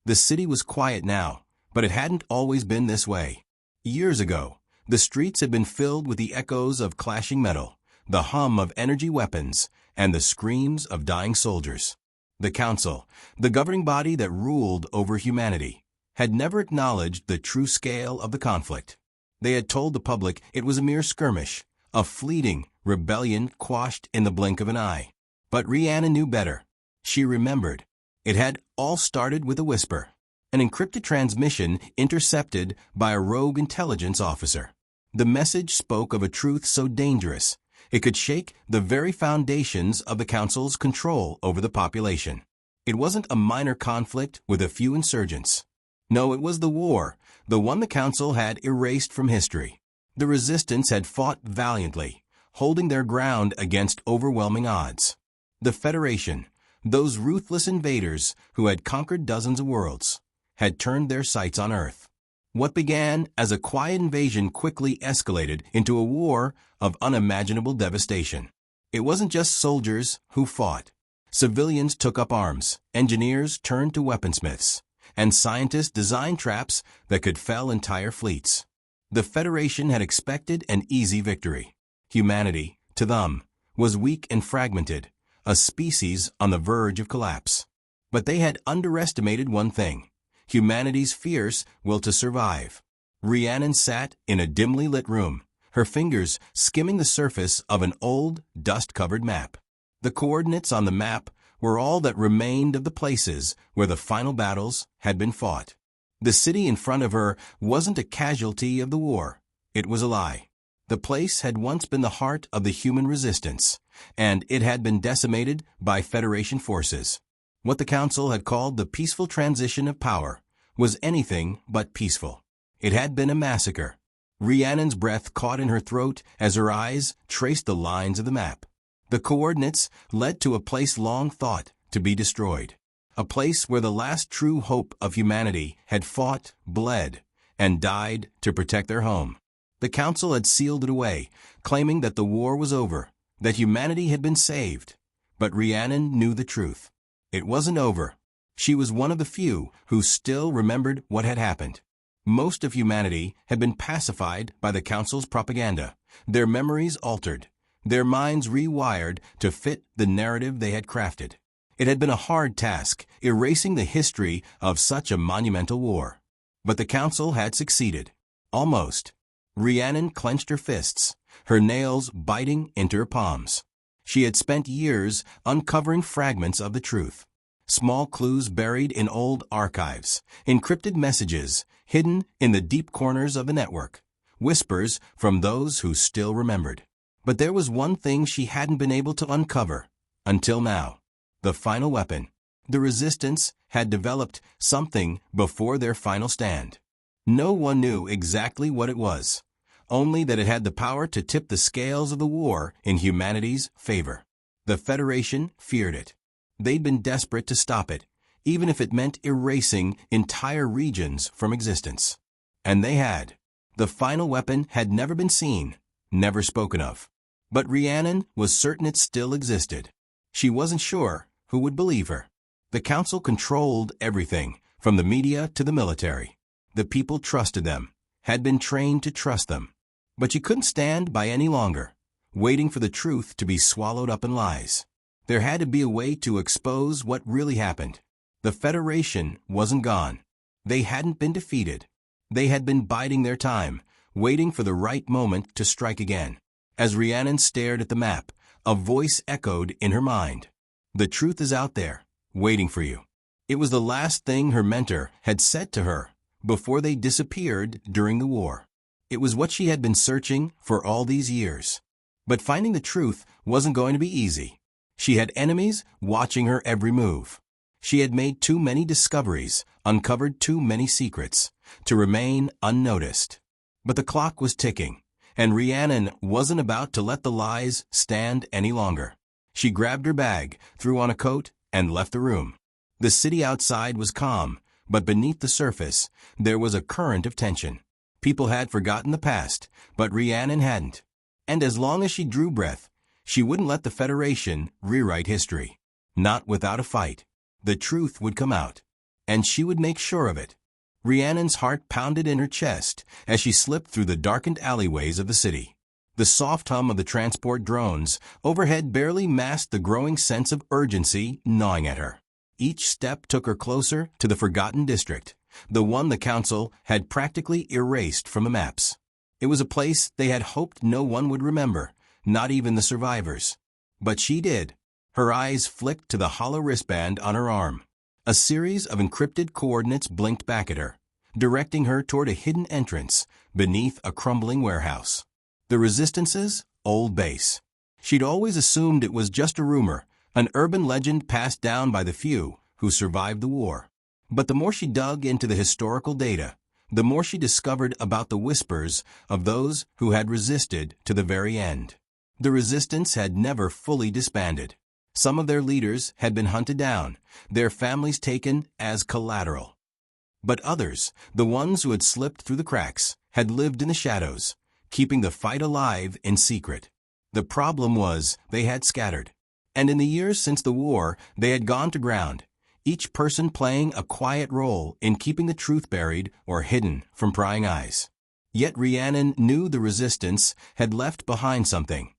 The city was quiet now, but it hadn't always been this way. Years ago, the streets had been filled with the echoes of clashing metal, the hum of energy weapons, and the screams of dying soldiers. The council, the governing body that ruled over humanity, had never acknowledged the true scale of the conflict. They had told the public it was a mere skirmish, a fleeting rebellion quashed in the blink of an eye. But Rhiannon knew better. She remembered. It had all started with a whisper, an encrypted transmission intercepted by a rogue intelligence officer. The message spoke of a truth so dangerous, it could shake the very foundations of the council's control over the population. It wasn't a minor conflict with a few insurgents. No, it was the war, the one the council had erased from history. The resistance had fought valiantly, holding their ground against overwhelming odds. The Federation, those ruthless invaders who had conquered dozens of worlds, had turned their sights on Earth. What began as a quiet invasion quickly escalated into a war of unimaginable devastation. It wasn't just soldiers who fought. Civilians took up arms, engineers turned to weaponsmiths, and scientists designed traps that could fell entire fleets. The Federation had expected an easy victory. Humanity, to them, was weak and fragmented, a species on the verge of collapse. But they had underestimated one thing: humanity's fierce will to survive. Rhiannon sat in a dimly lit room, her fingers skimming the surface of an old, dust-covered map. The coordinates on the map were all that remained of the places where the final battles had been fought. The city in front of her wasn't a casualty of the war. It was a lie. The place had once been the heart of the human resistance, and it had been decimated by Federation forces. What the Council had called the peaceful transition of power was anything but peaceful. It had been a massacre. Rhiannon's breath caught in her throat as her eyes traced the lines of the map. The coordinates led to a place long thought to be destroyed, a place where the last true hope of humanity had fought, bled, and died to protect their home. The Council had sealed it away, claiming that the war was over, that humanity had been saved. But Rhiannon knew the truth. It wasn't over. She was one of the few who still remembered what had happened. Most of humanity had been pacified by the Council's propaganda, their memories altered, their minds rewired to fit the narrative they had crafted. It had been a hard task, erasing the history of such a monumental war. But the Council had succeeded. Almost. Rhiannon clenched her fists, her nails biting into her palms. She had spent years uncovering fragments of the truth. Small clues buried in old archives, encrypted messages hidden in the deep corners of the network, whispers from those who still remembered. But there was one thing she hadn't been able to uncover until now: the final weapon. The resistance had developed something before their final stand. No one knew exactly what it was, only that it had the power to tip the scales of the war in humanity's favor. The Federation feared it. They'd been desperate to stop it, even if it meant erasing entire regions from existence. And they had. The final weapon had never been seen, never spoken of. But Rhiannon was certain it still existed. She wasn't sure who would believe her. The Council controlled everything, from the media to the military. The people trusted them, had been trained to trust them. But she couldn't stand by any longer, waiting for the truth to be swallowed up in lies. There had to be a way to expose what really happened. The Federation wasn't gone. They hadn't been defeated. They had been biding their time, waiting for the right moment to strike again. As Rhiannon stared at the map, a voice echoed in her mind. The truth is out there, waiting for you. It was the last thing her mentor had said to her before they disappeared during the war. It was what she had been searching for all these years. But finding the truth wasn't going to be easy. She had enemies watching her every move. She had made too many discoveries, uncovered too many secrets, to remain unnoticed. But the clock was ticking, and Rhiannon wasn't about to let the lies stand any longer. She grabbed her bag, threw on a coat, and left the room. The city outside was calm, but beneath the surface, there was a current of tension. People had forgotten the past, but Rhiannon hadn't. And as long as she drew breath, she wouldn't let the Federation rewrite history. Not without a fight. The truth would come out. and she would make sure of it. Rhiannon's heart pounded in her chest as she slipped through the darkened alleyways of the city. The soft hum of the transport drones overhead barely masked the growing sense of urgency gnawing at her. Each step took her closer to the forgotten district, the one the council had practically erased from the maps. It was a place they had hoped no one would remember, not even the survivors. But she did. Her eyes flicked to the hollow wristband on her arm. A series of encrypted coordinates blinked back at her, directing her toward a hidden entrance beneath a crumbling warehouse. The Resistance's old base. She'd always assumed it was just a rumor, an urban legend passed down by the few who survived the war. But the more she dug into the historical data, the more she discovered about the whispers of those who had resisted to the very end. The Resistance had never fully disbanded. Some of their leaders had been hunted down, their families taken as collateral. But others, the ones who had slipped through the cracks, had lived in the shadows, keeping the fight alive in secret. The problem was they had scattered. And in the years since the war, they had gone to ground, each person playing a quiet role in keeping the truth buried or hidden from prying eyes. Yet Rhiannon knew the Resistance had left behind something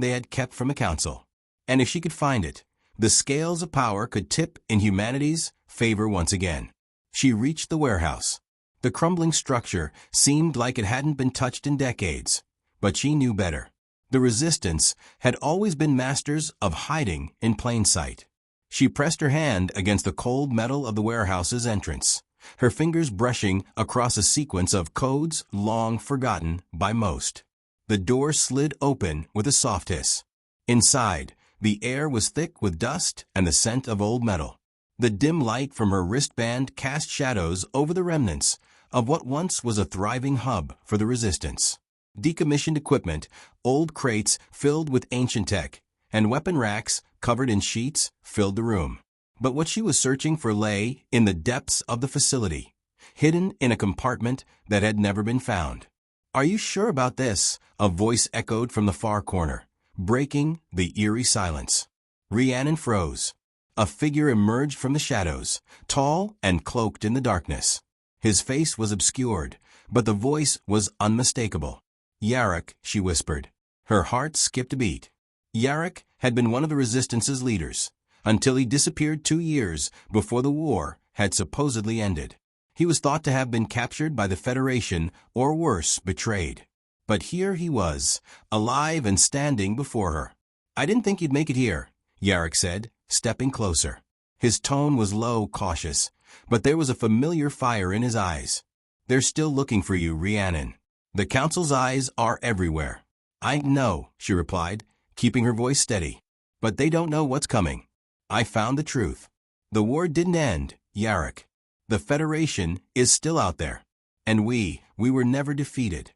they had kept from the council. And if she could find it, the scales of power could tip in humanity's favor once again. She reached the warehouse. The crumbling structure seemed like it hadn't been touched in decades, but she knew better. The Resistance had always been masters of hiding in plain sight. She pressed her hand against the cold metal of the warehouse's entrance, her fingers brushing across a sequence of codes long forgotten by most. The door slid open with a soft hiss. Inside, the air was thick with dust and the scent of old metal. The dim light from her wristband cast shadows over the remnants of what once was a thriving hub for the Resistance. Decommissioned equipment, old crates filled with ancient tech, and weapon racks covered in sheets filled the room. But what she was searching for lay in the depths of the facility, hidden in a compartment that had never been found. "Are you sure about this?" a voice echoed from the far corner, breaking the eerie silence. Rhiannon froze. A figure emerged from the shadows, tall and cloaked in the darkness. His face was obscured, but the voice was unmistakable. "Yarrick," she whispered. Her heart skipped a beat. Yarrick had been one of the Resistance's leaders, until he disappeared 2 years before the war had supposedly ended. He was thought to have been captured by the Federation, or worse, betrayed. But here he was, alive and standing before her. "I didn't think you'd make it here," Yarrick said, stepping closer. His tone was low, cautious, but there was a familiar fire in his eyes. "They're still looking for you, Rhiannon. The Council's eyes are everywhere." "I know," she replied, keeping her voice steady. "But they don't know what's coming. I found the truth. The war didn't end, Yarrick. The Federation is still out there. And we were never defeated."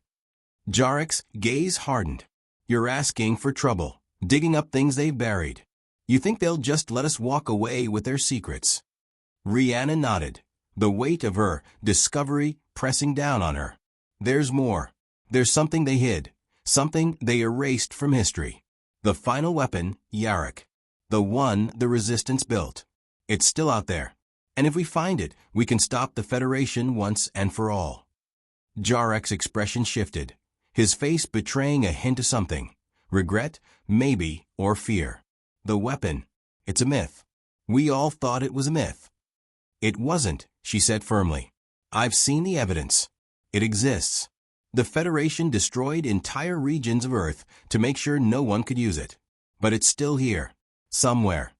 Yarrick's gaze hardened. "You're asking for trouble, digging up things they've buried. You think they'll just let us walk away with their secrets?" Rhiannon nodded, the weight of her discovery pressing down on her. "There's more. There's something they hid, something they erased from history. The final weapon, Yarrick. The one the Resistance built. It's still out there. And if we find it, we can stop the Federation once and for all." Yarrick's expression shifted, his face betraying a hint of something. Regret, maybe, or fear. "The weapon. It's a myth. We all thought it was a myth." "It wasn't," she said firmly. "I've seen the evidence. It exists. The Federation destroyed entire regions of Earth to make sure no one could use it. But it's still here. Somewhere."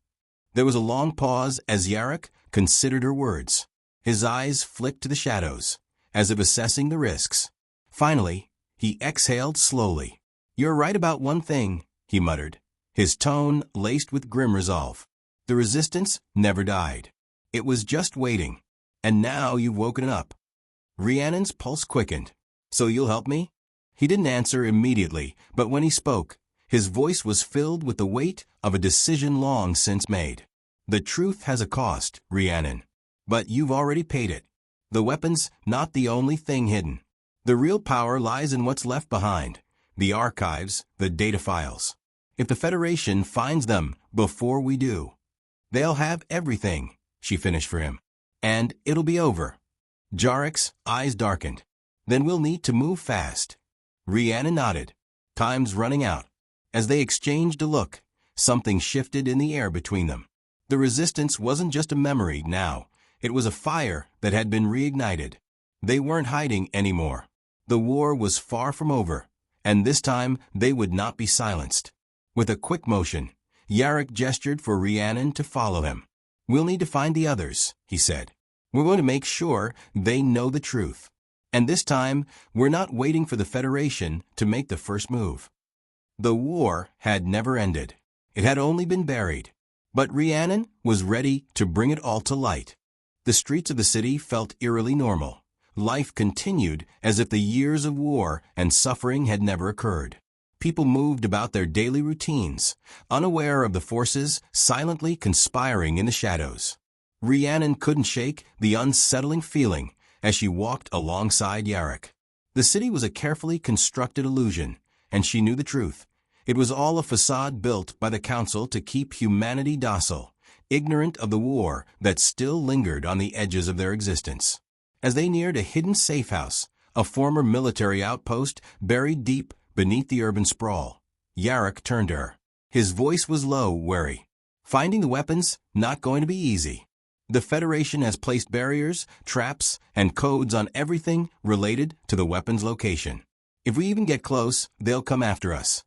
There was a long pause as Yarrick considered her words. His eyes flicked to the shadows, as if assessing the risks. Finally, he exhaled slowly. "You're right about one thing," he muttered, his tone laced with grim resolve. "The Resistance never died. It was just waiting. And now you've woken up." Rhiannon's pulse quickened. "So you'll help me?" He didn't answer immediately, but when he spoke, his voice was filled with the weight of a decision long since made. "The truth has a cost, Rhiannon. But you've already paid it. The weapon's not the only thing hidden. The real power lies in what's left behind. The archives, the data files. If the Federation finds them before we do, they'll have everything," she finished for him. and it'll be over. Jarek's eyes darkened. Then we'll need to move fast. Rhiannon nodded. Time's running out. As they exchanged a look, something shifted in the air between them. The resistance wasn't just a memory now. It was a fire that had been reignited. They weren't hiding anymore. The war was far from over, and this time they would not be silenced. With a quick motion, Jarek gestured for Rhiannon to follow him. "We'll need to find the others," he said. "We're going to make sure they know the truth. And this time, we're not waiting for the Federation to make the first move." The war had never ended. It had only been buried. But Rhiannon was ready to bring it all to light. The streets of the city felt eerily normal. Life continued as if the years of war and suffering had never occurred. People moved about their daily routines, unaware of the forces silently conspiring in the shadows. Rhiannon couldn't shake the unsettling feeling as she walked alongside Jarek. The city was a carefully constructed illusion, and she knew the truth. It was all a facade built by the Council to keep humanity docile, ignorant of the war that still lingered on the edges of their existence. As they neared a hidden safe house, a former military outpost buried deep beneath the urban sprawl, Jarek turned to her. His voice was low, wary. "Finding the weapons, not going to be easy. The Federation has placed barriers, traps, and codes on everything related to the weapon's location. If we even get close, they'll come after us."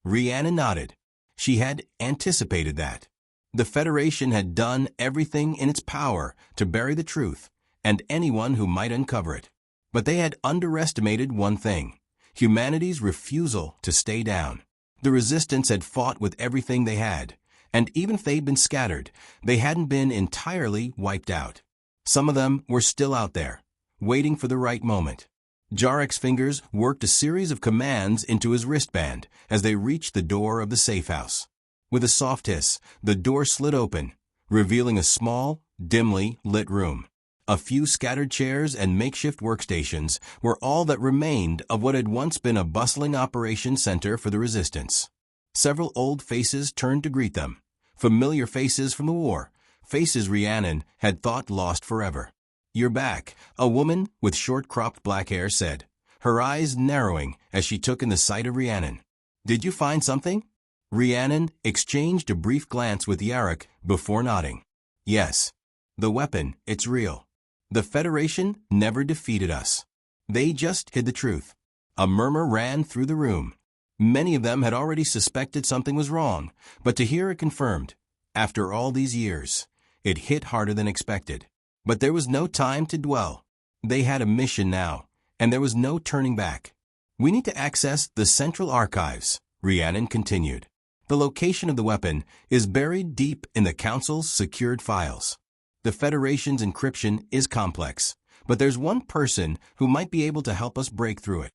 Rhiannon nodded. She had anticipated that. The Federation had done everything in its power to bury the truth and anyone who might uncover it. But they had underestimated one thing: humanity's refusal to stay down. The resistance had fought with everything they had, and even if they'd been scattered, they hadn't been entirely wiped out. Some of them were still out there, waiting for the right moment. Jarek's fingers worked a series of commands into his wristband as they reached the door of the safe house. With a soft hiss, the door slid open, revealing a small, dimly lit room. A few scattered chairs and makeshift workstations were all that remained of what had once been a bustling operations center for the resistance. Several old faces turned to greet them. Familiar faces from the war, faces Rhiannon had thought lost forever. "You're back," a woman with short-cropped black hair said, her eyes narrowing as she took in the sight of Rhiannon. "Did you find something?" Rhiannon exchanged a brief glance with Jarek before nodding. "Yes. The weapon, it's real. The Federation never defeated us. They just hid the truth." A murmur ran through the room. Many of them had already suspected something was wrong, but to hear it confirmed, after all these years, it hit harder than expected. But there was no time to dwell. They had a mission now, and there was no turning back. "We need to access the Central Archives," Rhiannon continued. "The location of the weapon is buried deep in the Council's secured files. The Federation's encryption is complex, but there's one person who might be able to help us break through it."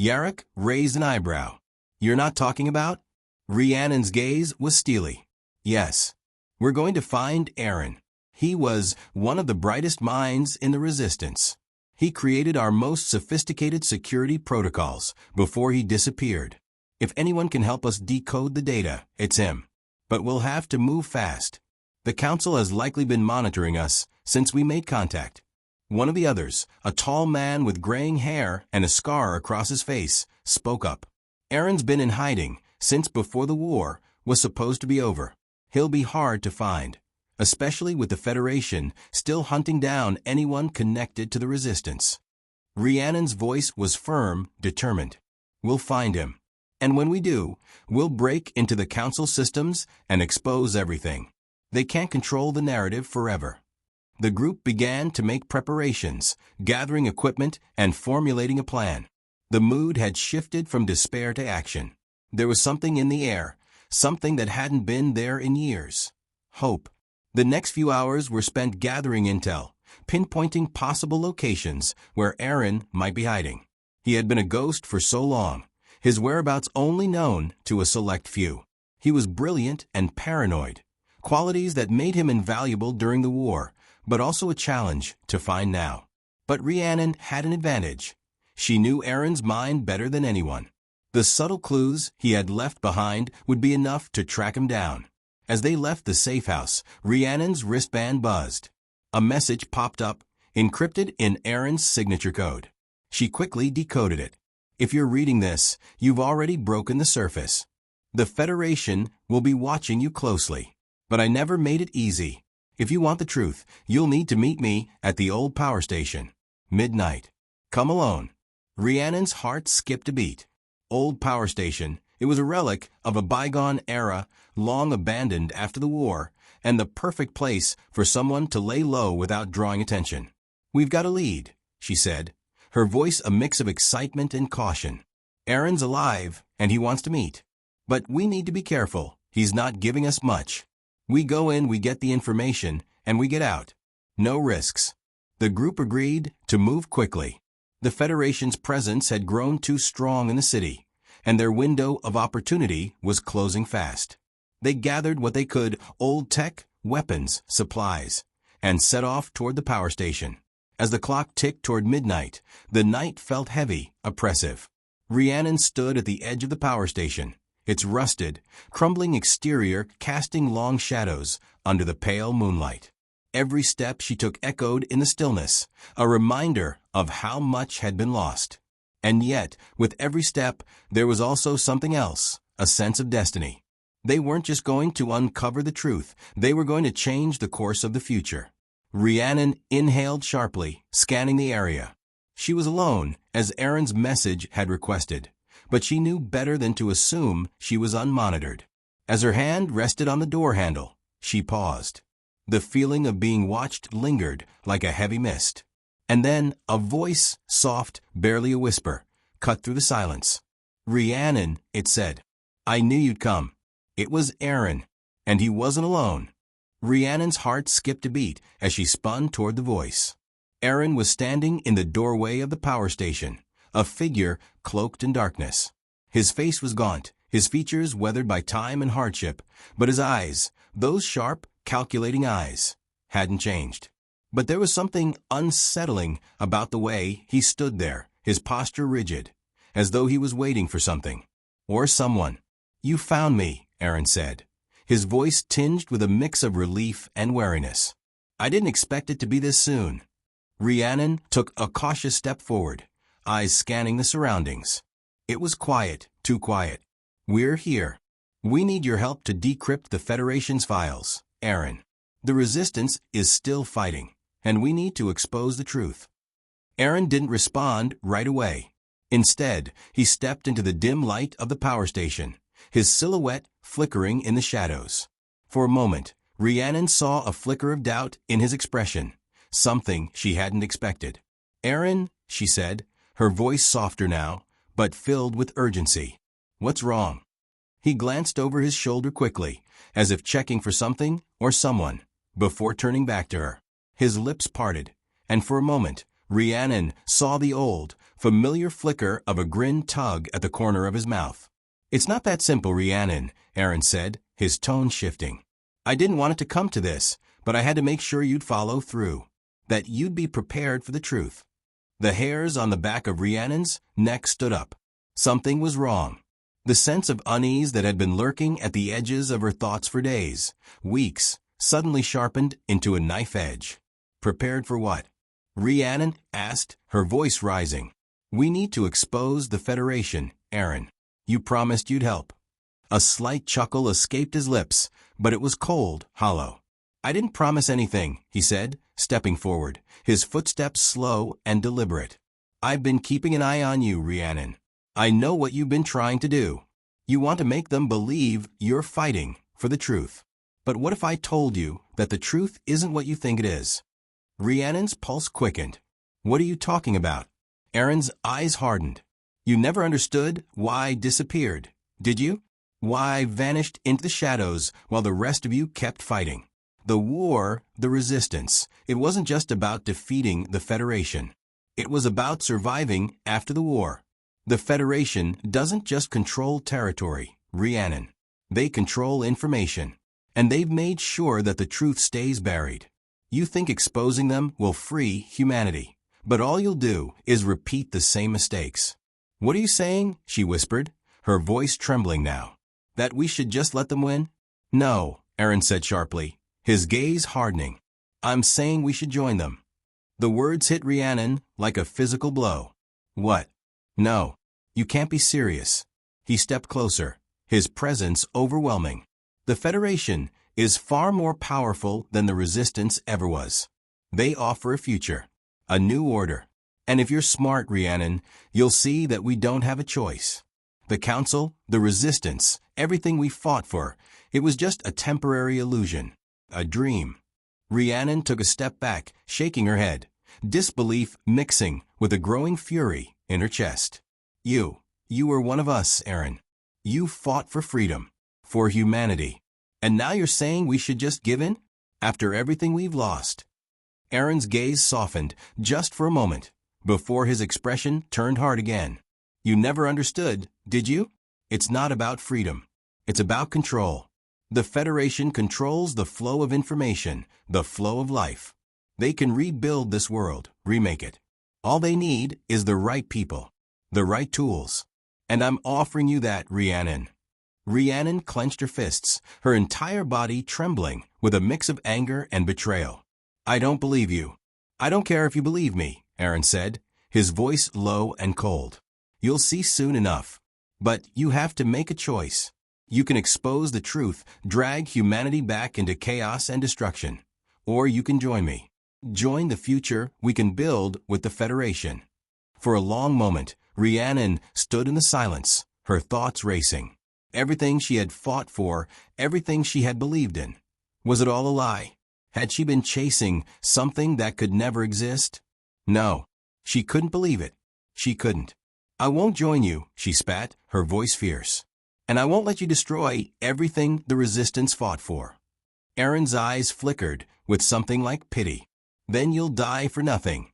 Jarek raised an eyebrow. "You're not talking about?" Rhiannon's gaze was steely. "Yes. We're going to find Aaron. He was one of the brightest minds in the resistance. He created our most sophisticated security protocols before he disappeared. If anyone can help us decode the data, it's him. But we'll have to move fast. The Council has likely been monitoring us since we made contact." One of the others, a tall man with graying hair and a scar across his face, spoke up. "Aaron's been in hiding since before the war was supposed to be over. He'll be hard to find, especially with the Federation still hunting down anyone connected to the resistance." Rhiannon's voice was firm, determined. "We'll find him. And when we do, we'll break into the Council systems and expose everything. They can't control the narrative forever." The group began to make preparations, gathering equipment and formulating a plan. The mood had shifted from despair to action. There was something in the air, something that hadn't been there in years. Hope. The next few hours were spent gathering intel, pinpointing possible locations where Aaron might be hiding. He had been a ghost for so long, his whereabouts only known to a select few. He was brilliant and paranoid, qualities that made him invaluable during the war, but also a challenge to find now. But Rhiannon had an advantage. She knew Aaron's mind better than anyone. The subtle clues he had left behind would be enough to track him down. As they left the safe house, Rhiannon's wristband buzzed. a message popped up, encrypted in Erin's signature code. She quickly decoded it. If you're reading this, you've already broken the surface. The Federation will be watching you closely. But I never made it easy. If you want the truth, you'll need to meet me at the old power station. Midnight. Come alone. Rhiannon's heart skipped a beat. Old power station. It was a relic of a bygone era, long abandoned after the war, and the perfect place for someone to lay low without drawing attention. We've got a lead, she said, her voice a mix of excitement and caution. Aaron's alive, and he wants to meet. But we need to be careful. He's not giving us much. We go in, we get the information, and we get out. No risks. The group agreed to move quickly. The Federation's presence had grown too strong in the city, and their window of opportunity was closing fast. They gathered what they could, old tech, weapons, supplies, and set off toward the power station. As the clock ticked toward midnight, the night felt heavy, oppressive. Rhiannon stood at the edge of the power station, its rusted, crumbling exterior casting long shadows under the pale moonlight. Every step she took echoed in the stillness, a reminder of how much had been lost. And yet, with every step, there was also something else, a sense of destiny. They weren't just going to uncover the truth, they were going to change the course of the future. Rhiannon inhaled sharply, scanning the area. She was alone, as Aaron's message had requested, but she knew better than to assume she was unmonitored. As her hand rested on the door handle, she paused. The feeling of being watched lingered like a heavy mist. And then a voice, soft, barely a whisper, cut through the silence. Rhiannon, it said. I knew you'd come. It was Aaron, and he wasn't alone. Rhiannon's heart skipped a beat as she spun toward the voice. Aaron was standing in the doorway of the power station, a figure cloaked in darkness. His face was gaunt, his features weathered by time and hardship, but his eyes, those sharp, calculating eyes, hadn't changed. But there was something unsettling about the way he stood there, his posture rigid, as though he was waiting for something. Or someone. You found me, Aaron said, his voice tinged with a mix of relief and wariness. I didn't expect it to be this soon. Rhiannon took a cautious step forward, eyes scanning the surroundings. It was quiet, too quiet. We're here. We need your help to decrypt the Federation's files, Aaron. The Resistance is still fighting, and we need to expose the truth. Aaron didn't respond right away. Instead, he stepped into the dim light of the power station, his silhouette flickering in the shadows. For a moment, Rhiannon saw a flicker of doubt in his expression, something she hadn't expected. Aaron, she said, her voice softer now, but filled with urgency. What's wrong? He glanced over his shoulder quickly, as if checking for something or someone, before turning back to her. His lips parted, and for a moment, Rhiannon saw the old, familiar flicker of a grin tug at the corner of his mouth. It's not that simple, Rhiannon, Aaron said, his tone shifting. I didn't want it to come to this, but I had to make sure you'd follow through, that you'd be prepared for the truth. The hairs on the back of Rhiannon's neck stood up. Something was wrong. The sense of unease that had been lurking at the edges of her thoughts for days, weeks, suddenly sharpened into a knife edge. Prepared for what? Rhiannon asked, her voice rising. We need to expose the Federation, Aaron. You promised you'd help. A slight chuckle escaped his lips, but it was cold, hollow. I didn't promise anything, he said, stepping forward, his footsteps slow and deliberate. I've been keeping an eye on you, Rhiannon. I know what you've been trying to do. You want to make them believe you're fighting for the truth. But what if I told you that the truth isn't what you think it is? Rhiannon's pulse quickened. What are you talking about? Aaron's eyes hardened. You never understood why I disappeared, did you? Why I vanished into the shadows while the rest of you kept fighting. The war, the resistance, it wasn't just about defeating the Federation. It was about surviving after the war. The Federation doesn't just control territory, Rhiannon. They control information. And they've made sure that the truth stays buried. You think exposing them will free humanity, but all you'll do is repeat the same mistakes. What are you saying? She whispered, her voice trembling now. That we should just let them win? No, Aaron said sharply, his gaze hardening. I'm saying we should join them. The words hit Rhiannon like a physical blow. What? No. You can't be serious. He stepped closer, his presence overwhelming. The Federation is far more powerful than the Resistance ever was. They offer a future, a new order. And if you're smart, Rhiannon, you'll see that we don't have a choice. The Council, the Resistance, everything we fought for, it was just a temporary illusion, a dream. Rhiannon took a step back, shaking her head, disbelief mixing with a growing fury in her chest. You were one of us, Aaron. You fought for freedom, for humanity. And now you're saying we should just give in? After everything we've lost? Aaron's gaze softened just for a moment, before his expression turned hard again. You never understood, did you? It's not about freedom. It's about control. The Federation controls the flow of information, the flow of life. They can rebuild this world, remake it. All they need is the right people, the right tools. And I'm offering you that, Rhiannon. Rhiannon clenched her fists, her entire body trembling with a mix of anger and betrayal. I don't believe you. I don't care if you believe me, Aaron said, his voice low and cold. You'll see soon enough. But you have to make a choice. You can expose the truth, drag humanity back into chaos and destruction. Or you can join me. Join the future we can build with the Federation. For a long moment, Rhiannon stood in the silence, her thoughts racing. Everything she had fought for, everything she had believed in. Was it all a lie? Had she been chasing something that could never exist? No. She couldn't believe it. She couldn't. I won't join you, she spat, her voice fierce. And I won't let you destroy everything the Resistance fought for. Aaron's eyes flickered with something like pity. Then you'll die for nothing.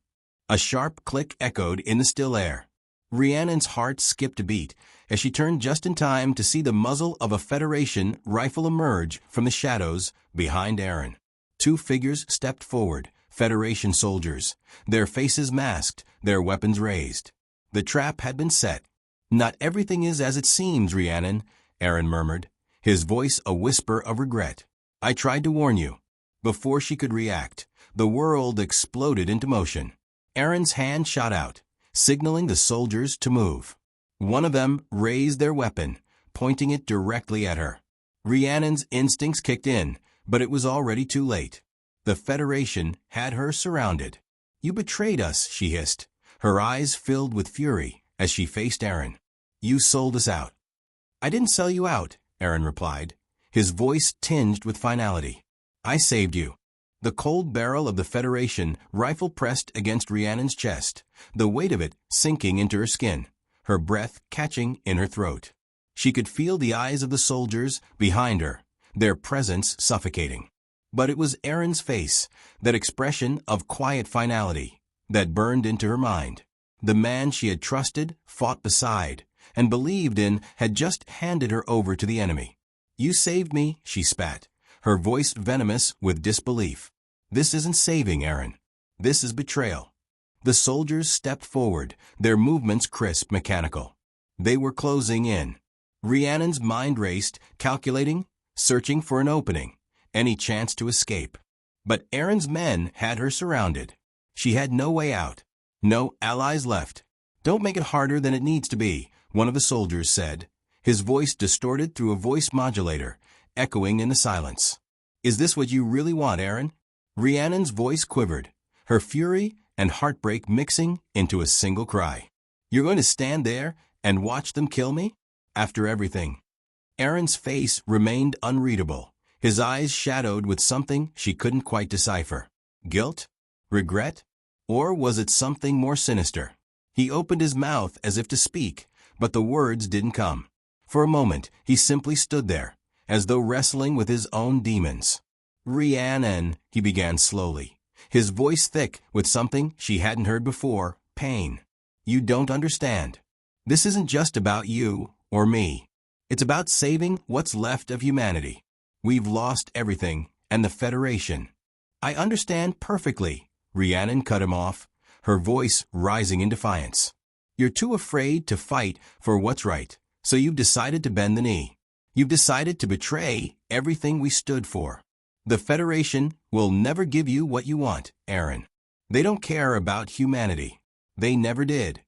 A sharp click echoed in the still air. Rhiannon's heart skipped a beat as she turned just in time to see the muzzle of a Federation rifle emerge from the shadows behind Aaron. Two figures stepped forward, Federation soldiers, their faces masked, their weapons raised. The trap had been set. Not everything is as it seems, Rhiannon, Aaron murmured, his voice a whisper of regret. I tried to warn you. Before she could react, the world exploded into motion. Aaron's hand shot out, signaling the soldiers to move. One of them raised their weapon, pointing it directly at her. Rhiannon's instincts kicked in, but it was already too late. The Federation had her surrounded. You betrayed us, she hissed, her eyes filled with fury as she faced Aaron. You sold us out. I didn't sell you out, Aaron replied, his voice tinged with finality. I saved you. The cold barrel of the Federation rifle pressed against Rhiannon's chest, the weight of it sinking into her skin, her breath catching in her throat. She could feel the eyes of the soldiers behind her, their presence suffocating. But it was Aaron's face, that expression of quiet finality, that burned into her mind. The man she had trusted, fought beside, and believed in had just handed her over to the enemy. You saved me, she spat, her voice venomous with disbelief. This isn't saving, Aaron. This is betrayal. The soldiers stepped forward, their movements crisp, mechanical. They were closing in. Rhiannon's mind raced, calculating, searching for an opening, any chance to escape. But Aaron's men had her surrounded. She had no way out. No allies left. Don't make it harder than it needs to be, one of the soldiers said, his voice distorted through a voice modulator, echoing in the silence. Is this what you really want, Aaron? Rhiannon's voice quivered, her fury and heartbreak mixing into a single cry. You're going to stand there and watch them kill me? After everything. Aaron's face remained unreadable, his eyes shadowed with something she couldn't quite decipher. Guilt? Regret? Or was it something more sinister? He opened his mouth as if to speak, but the words didn't come. For a moment, he simply stood there, as though wrestling with his own demons. Rhiannon, he began slowly, his voice thick with something she hadn't heard before, pain. You don't understand. This isn't just about you or me. It's about saving what's left of humanity. We've lost everything, and the Federation. I understand perfectly, Rhiannon cut him off, her voice rising in defiance. You're too afraid to fight for what's right, so you've decided to bend the knee. You've decided to betray everything we stood for. The Federation will never give you what you want, Aaron. They don't care about humanity. They never did.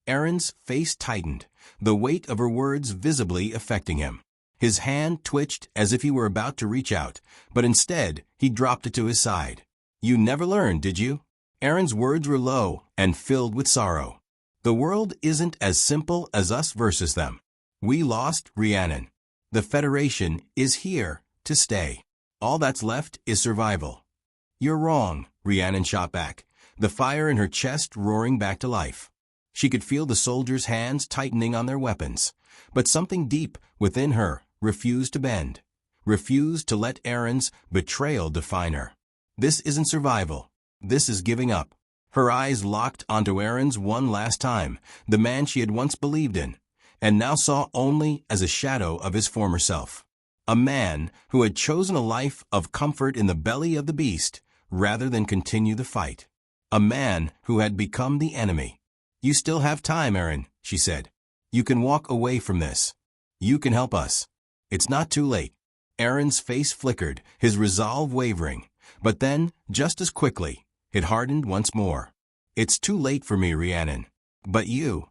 Aaron's face tightened, the weight of her words visibly affecting him. His hand twitched as if he were about to reach out, but instead he dropped it to his side. You never learned, did you? Aaron's words were low and filled with sorrow. The world isn't as simple as us versus them. We lost Rhiannon. The Federation is here to stay. All that's left is survival. You're wrong, Rhiannon shot back, the fire in her chest roaring back to life. She could feel the soldiers' hands tightening on their weapons, but something deep within her refused to bend, refused to let Aaron's betrayal define her. This isn't survival. This is giving up. Her eyes locked onto Aaron's one last time, the man she had once believed in, and now saw only as a shadow of his former self. A man who had chosen a life of comfort in the belly of the beast rather than continue the fight. A man who had become the enemy. You still have time, Aaron, she said. You can walk away from this. You can help us. It's not too late. Aaron's face flickered, his resolve wavering, but then, just as quickly, it hardened once more. It's too late for me, Rhiannon. But you.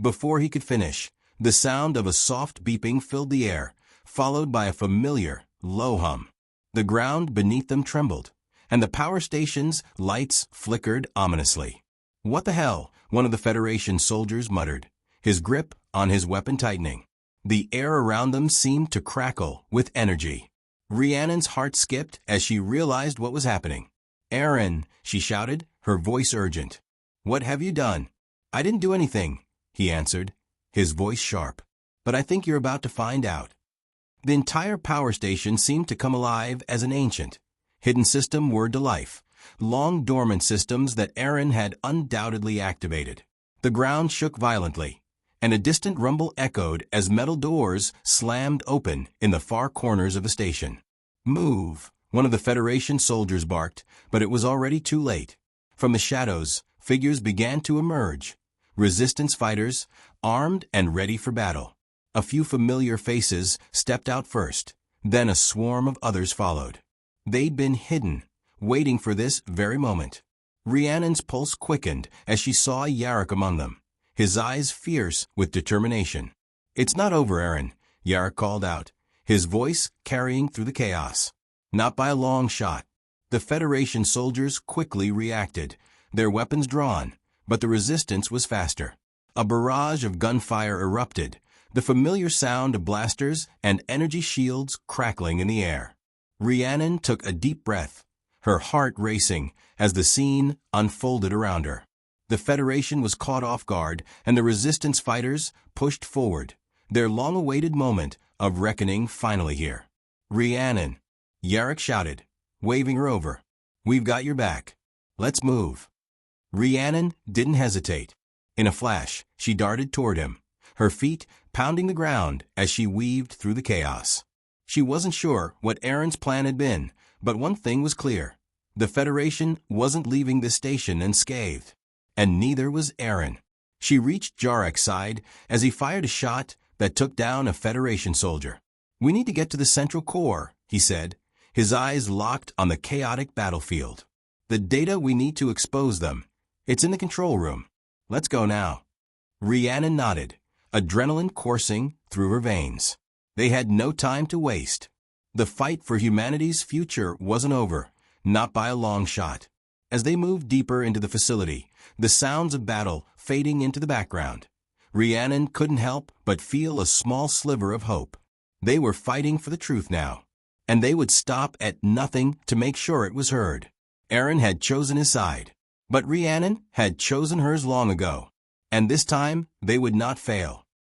Before he could finish, the sound of a soft beeping filled the air, followed by a familiar, low hum. The ground beneath them trembled, and the power station's lights flickered ominously. What the hell? One of the Federation soldiers muttered, his grip on his weapon tightening. The air around them seemed to crackle with energy. Rhiannon's heart skipped as she realized what was happening. Aaron, she shouted, her voice urgent. What have you done? I didn't do anything, he answered, his voice sharp. But I think you're about to find out. The entire power station seemed to come alive as an ancient, hidden system whirred to life, long dormant systems that Aaron had undoubtedly activated. The ground shook violently, and a distant rumble echoed as metal doors slammed open in the far corners of the station. Move, one of the Federation soldiers barked, but it was already too late. From the shadows, figures began to emerge, resistance fighters, armed and ready for battle. A few familiar faces stepped out first, then a swarm of others followed. They'd been hidden, waiting for this very moment. Rhiannon's pulse quickened as she saw Yarrick among them, his eyes fierce with determination. It's not over, Aaron, Yarrick called out, his voice carrying through the chaos. Not by a long shot. The Federation soldiers quickly reacted, their weapons drawn, but the resistance was faster. A barrage of gunfire erupted, the familiar sound of blasters and energy shields crackling in the air. Rhiannon took a deep breath, her heart racing as the scene unfolded around her. The Federation was caught off guard, and the resistance fighters pushed forward, their long-awaited moment of reckoning finally here. Rhiannon, Yarrick shouted, waving her over. We've got your back. Let's move. Rhiannon didn't hesitate. In a flash, she darted toward him, her feet pounding the ground as she weaved through the chaos. She wasn't sure what Aaron's plan had been, but one thing was clear. The Federation wasn't leaving the station unscathed, and neither was Aaron. She reached Yarrick's side as he fired a shot that took down a Federation soldier. We need to get to the central core, he said, his eyes locked on the chaotic battlefield. The data we need to expose them. It's in the control room. Let's go now. Rhiannon nodded, adrenaline coursing through her veins. They had no time to waste. The fight for humanity's future wasn't over, not by a long shot. As they moved deeper into the facility, the sounds of battle fading into the background, Rhiannon couldn't help but feel a small sliver of hope. They were fighting for the truth now, and they would stop at nothing to make sure it was heard. Aaron had chosen his side, but Rhiannon had chosen hers long ago, and this time they would not fail.